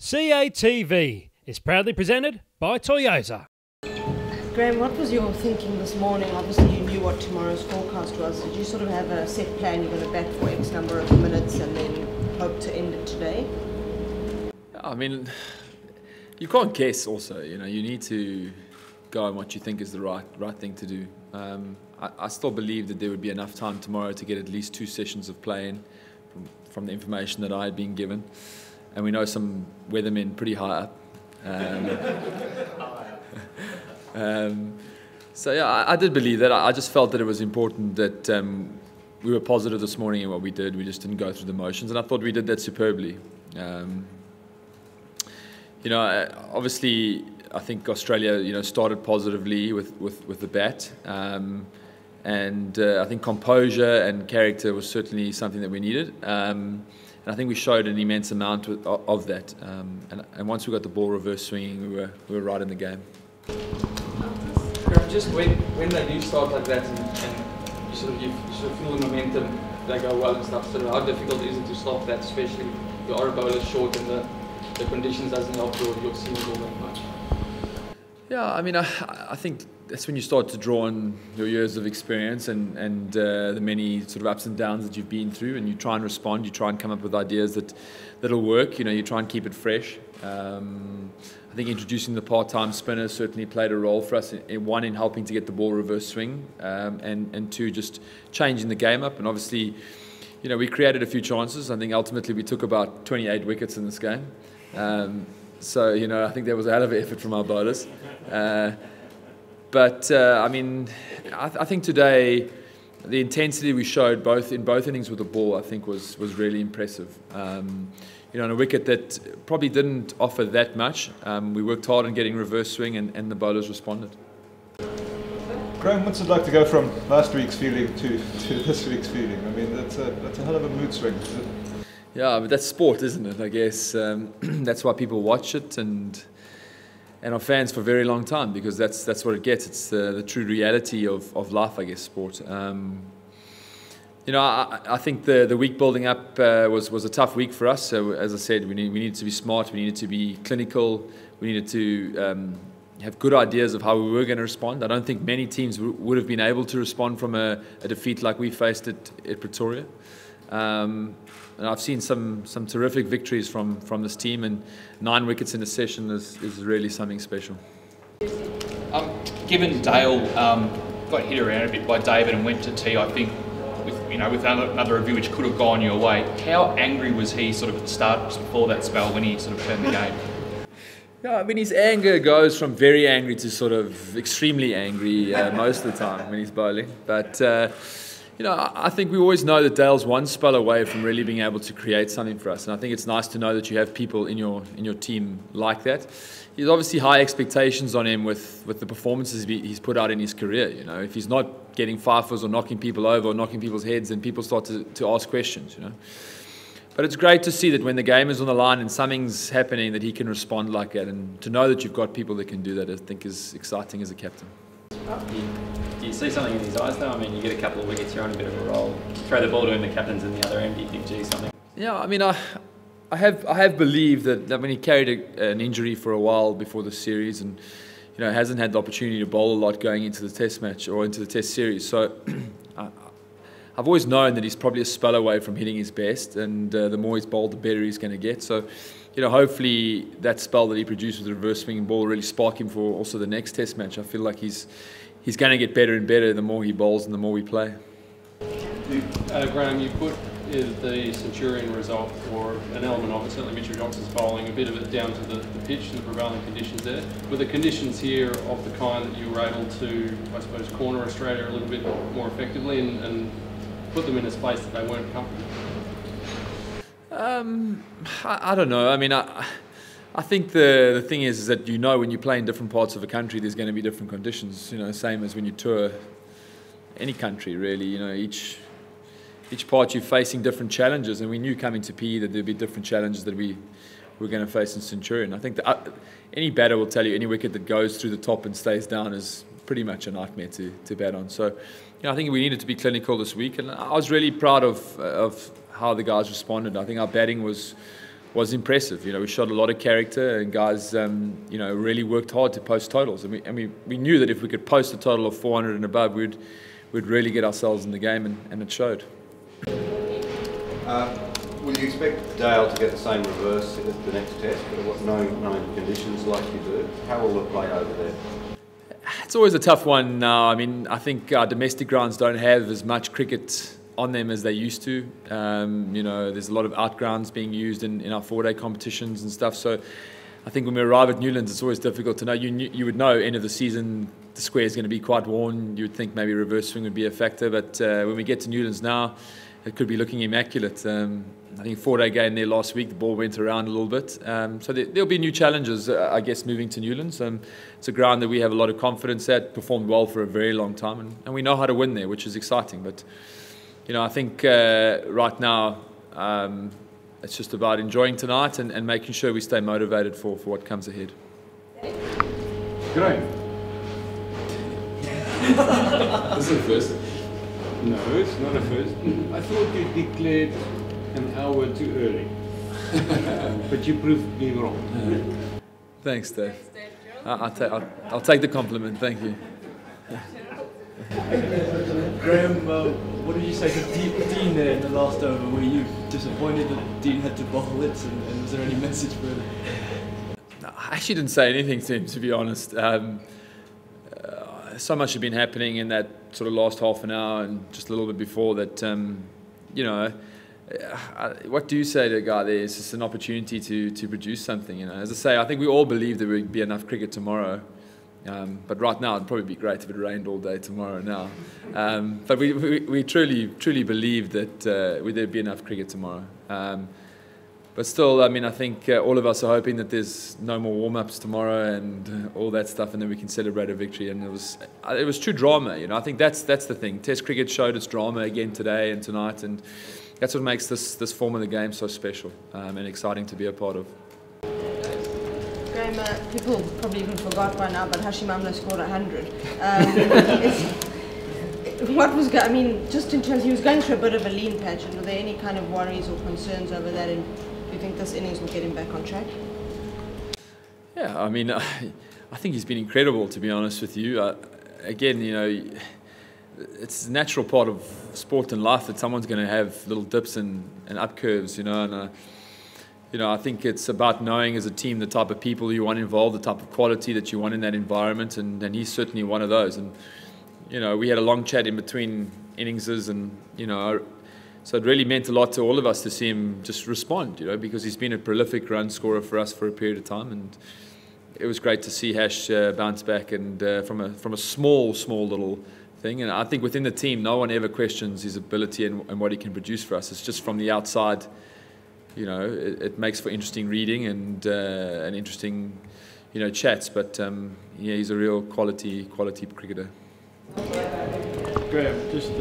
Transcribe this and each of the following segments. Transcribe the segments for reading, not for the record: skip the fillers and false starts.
CATV is proudly presented by Toyota. Graeme, what was your thinking this morning? Obviously you knew what tomorrow's forecast was. Did you sort of have a set plan, you're going to bat for X number of minutes and then hope to end it today? I mean, you can't guess also, you need to go on what you think is the right thing to do. I still believe that there would be enough time tomorrow to get at least 2 sessions of play in from the information that I had been given. And we know some weathermen pretty high up. So yeah, I did believe that. I just felt that it was important that we were positive this morning in what we did. We just didn't go through the motions, and I thought we did that superbly. Obviously, I think Australia, started positively with the bat, and I think composure and character was certainly something that we needed. And I think we showed an immense amount of that. And once we got the ball reverse swinging, we were right in the game. Just when they do start like that, and you sort of feel the momentum, they go well and stuff. So how difficult is it to stop that, especially the R bowler is short and the conditions doesn't help your seam all that much? Yeah, I mean, I think that's when you start to draw on your years of experience and the many sort of ups and downs that you've been through, and you try and respond, you try and come up with ideas that'll work, you try and keep it fresh. I think introducing the part-time spinner certainly played a role for us, in helping to get the ball reverse swing, and 2, just changing the game up. And obviously, we created a few chances. I think ultimately we took about 28 wickets in this game. So, I think there was a hell of an effort from our bowlers. But I mean, I think today the intensity we showed in both innings with the ball, I think was really impressive. On a wicket that probably didn't offer that much, we worked hard on getting reverse swing, and the bowlers responded. Graeme, what's it like to go from last week's feeling to this week's feeling? I mean, that's a hell of a mood swing, isn't it? Yeah, but that's sport, isn't it? I guess that's why people watch it and are fans for a very long time, because that's what it gets. It's the true reality of life, I guess, sport. I think the week building up was a tough week for us. So as I said, we needed to be smart, we needed to be clinical, we needed to have good ideas of how we were going to respond. I don't think many teams would have been able to respond from a defeat like we faced at Pretoria. And I've seen some terrific victories from this team, and 9 wickets in a session is really something special. Given Dale got hit around a bit by David and went to tee, I think, with another review which could have gone your way, how angry was he sort of at the start, just before that spell, when he sort of turned the game? Yeah, I mean, his anger goes from very angry to sort of extremely angry most of the time when he's bowling. But I think we always know that Dale's one spell away from really being able to create something for us, and I think it's nice to know that you have people in your team like that. There's obviously high expectations on him with the performances he's put out in his career. If he's not getting fifers or knocking people over or knocking people's heads, then people start to ask questions. But it's great to see that when the game is on the line and something's happening, that he can respond like that, and to know that you've got people that can do that, I think is exciting as a captain. Do you see something in his eyes though? I mean, you get a couple of wickets, you're on a bit of a roll. Throw the ball to him, the captain's in the other end. Do you think, gee, something? Yeah, I mean, I have believed that when he carried an injury for a while before the series, and hasn't had the opportunity to bowl a lot going into the Test match or into the Test series. So I've always known that he's probably a spell away from hitting his best, and the more he's bowled, the better he's going to get. So, hopefully that spell that he produced with the reverse swinging ball really spark him for also the next Test match. I feel like he's going to get better and better the more he bowls and the more we play. Graeme, you put the Centurion result, or an element of it, certainly Mitchell Johnson's bowling, a bit of it down to the pitch and the prevailing conditions there. Were the conditions here of the kind that you were able to, I suppose, corner Australia a little bit more effectively and put them in a space that they weren't comfortable? I don't know. I mean, I think the thing is that when you play in different parts of a country, there's going to be different conditions. Same as when you tour any country, really. Each part you're facing different challenges, and we knew coming to PE that there'd be different challenges that we were going to face in Centurion. I think that any batter will tell you any wicket that goes through the top and stays down is pretty much a nightmare to bat on. So, I think we needed to be clinical this week, and I was really proud of how the guys responded. I think our batting was was impressive. We showed a lot of character, and guys, really worked hard to post totals. And we knew that if we could post a total of 400 and above, we'd really get ourselves in the game, and it showed. Will you expect Dale to get the same reverse at the next test, but knowing conditions like you do? How will it play over there? It's always a tough one now. I think our domestic grounds don't have as much cricket on them as they used to. There's a lot of outgrounds being used in our 4-day competitions and stuff. So I think when we arrive at Newlands, it's always difficult to know. You would know end of the season the square is going to be quite worn. You would think maybe reverse swing would be a factor, but when we get to Newlands now, it could be looking immaculate. I think 4-day game there last week, the ball went around a little bit. So there'll be new challenges, I guess, moving to Newlands. It's a ground that we have a lot of confidence at, performed well for a very long time, and we know how to win there, which is exciting. But I think right now it's just about enjoying tonight and making sure we stay motivated for what comes ahead. Graeme. This is the first. No, it's not a first. I thought you declared an hour too early, but you proved me wrong. Thanks, Dave. I'll take the compliment. Thank you. Graeme, what did you say to Dean there in the last over? Were you disappointed that Dean had to bowl it, and was there any message for him? No, I actually didn't say anything to him, to be honest. So much had been happening in that sort of last half an hour and just a little bit before that, what do you say to a guy there? It's just an opportunity to produce something. As I say, I think we all believe there would be enough cricket tomorrow. But right now, it'd probably be great if it rained all day tomorrow now. But we truly believe that there'd be enough cricket tomorrow. But still, I think all of us are hoping that there's no more warm-ups tomorrow and all that stuff, and then we can celebrate a victory. And it was true drama. I think that's the thing. Test cricket showed its drama again today and tonight, and that's what makes this form of the game so special and exciting to be a part of. Graeme, people probably even forgot by now, but Hashim Amla scored 100. Just in terms, he was going through a bit of a lean patch, and were there any kind of worries or concerns over that, and do you think this innings will get him back on track? Yeah, I think he's been incredible, to be honest with you. Again, it's a natural part of sport and life that someone's going to have little dips and up curves, and I think it's about knowing as a team the type of people you want involved, the type of quality that you want in that environment, and he's certainly one of those. And we had a long chat in between inningses, and so it really meant a lot to all of us to see him just respond, because he's been a prolific run scorer for us for a period of time, and it was great to see Hash bounce back and from a small little thing. And I think within the team, no one ever questions his ability and what he can produce for us. It's just from the outside. It makes for interesting reading and interesting, chats. But he's a real quality cricketer. Graeme, just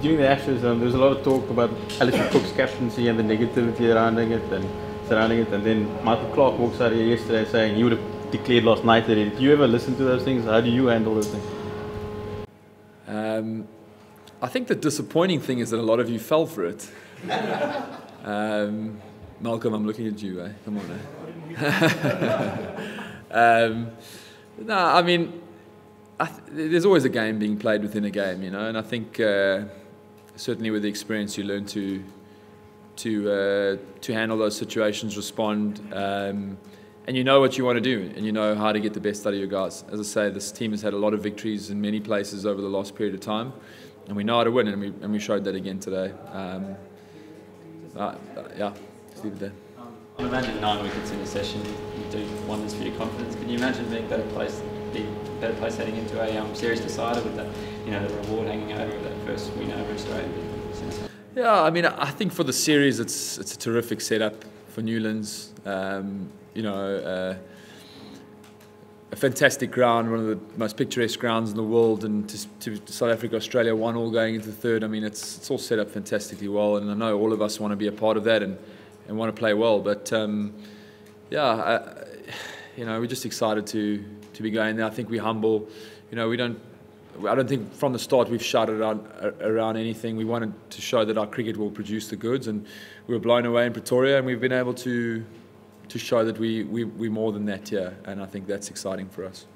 during the Ashes, there was a lot of talk about Alistair Cook's captaincy and the negativity surrounding it, and then Michael Clarke walks out here yesterday saying he would have declared last night already. Do you ever listen to those things? How do you handle those things? I think the disappointing thing is that a lot of you fell for it. Malcolm, I'm looking at you, eh? Come on, there's always a game being played within a game, and I think certainly with the experience you learn to handle those situations, respond, and you know what you want to do, and you know how to get the best out of your guys. As I say, this team has had a lot of victories in many places over the last period of time, and we know how to win, and we showed that again today. Just leave it there. I imagine 9 wickets in a session, you do wonders for your confidence. Can you imagine being better placed heading into a series decider with that, the reward hanging over that first win over Australia? Yeah, I think for the series, it's a terrific setup for Newlands. A fantastic ground, one of the most picturesque grounds in the world, and to South Africa, Australia 1-1 going into the third. It's all set up fantastically well, and I know all of us want to be a part of that and want to play well. But we're just excited to be going there. I think we're humble. We don't I don't think from the start we've shouted around anything. We wanted to show that our cricket will produce the goods, and we were blown away in Pretoria, and we've been able to show that we're more than that here, and I think that's exciting for us.